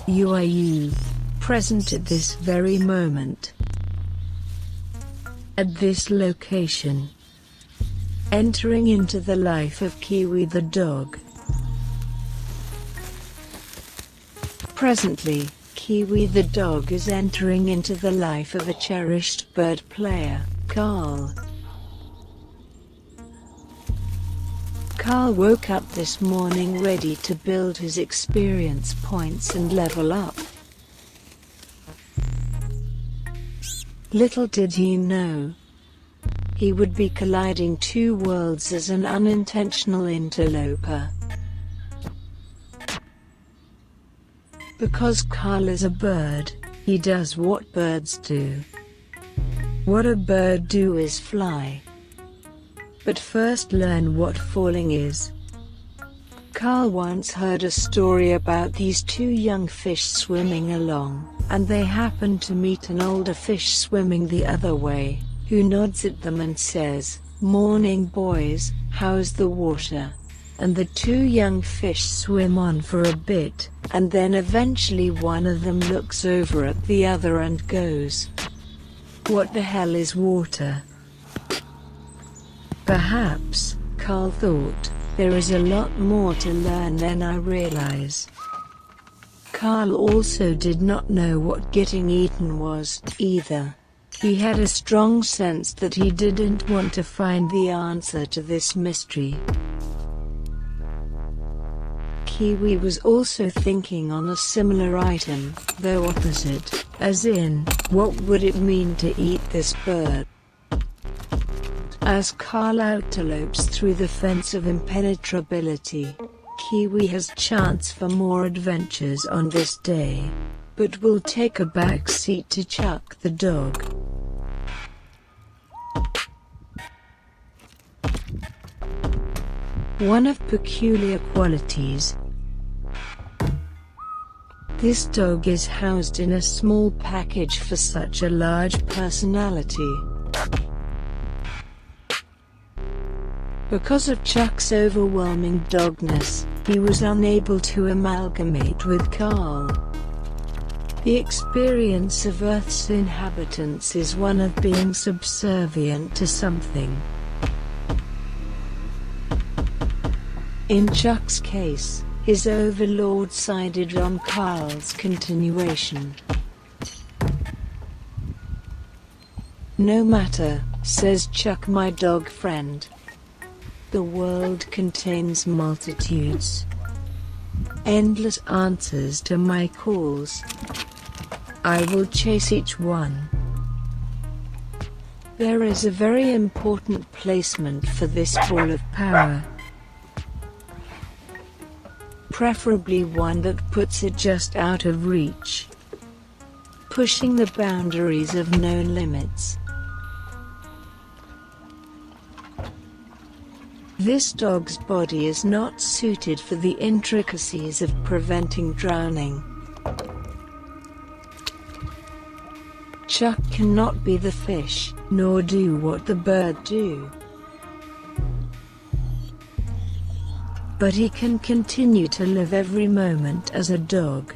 You are you, present at this very moment, at this location, entering into the life of Kiwi the dog. Presently, Kiwi the dog is entering into the life of a cherished bird player, Karl. Karl woke up this morning ready to build his experience points and level up. Little did he know, he would be colliding two worlds as an unintentional interloper. Because Karl is a bird, he does what birds do. What a bird do is fly. But first learn what falling is. Karl once heard a story about these two young fish swimming along, and they happened to meet an older fish swimming the other way, who nods at them and says, "Morning boys, how's the water?" And the two young fish swim on for a bit, and then eventually one of them looks over at the other and goes, "What the hell is water?" Perhaps, Karl thought, there is a lot more to learn than I realize. Karl also did not know what getting eaten was, either. He had a strong sense that he didn't want to find the answer to this mystery. Kiwi was also thinking on a similar item, though opposite, as in, what would it mean to eat this bird? As Karl outerlopes through the fence of impenetrability, Kiwi has chance for more adventures on this day, but will take a back seat to Chuck the dog. One of peculiar qualities. This dog is housed in a small package for such a large personality. Because of Chuck's overwhelming dogness, he was unable to amalgamate with Karl. The experience of Earth's inhabitants is one of being subservient to something. In Chuck's case, his overlord sided on Karl's continuation. "No matter," says Chuck, "my dog friend. The world contains multitudes, endless answers to my calls. I will chase each one." There is a very important placement for this ball of power. Preferably one that puts it just out of reach, pushing the boundaries of known limits. This dog's body is not suited for the intricacies of preventing drowning. Chuck cannot be the fish, nor do what the bird do. But he can continue to live every moment as a dog.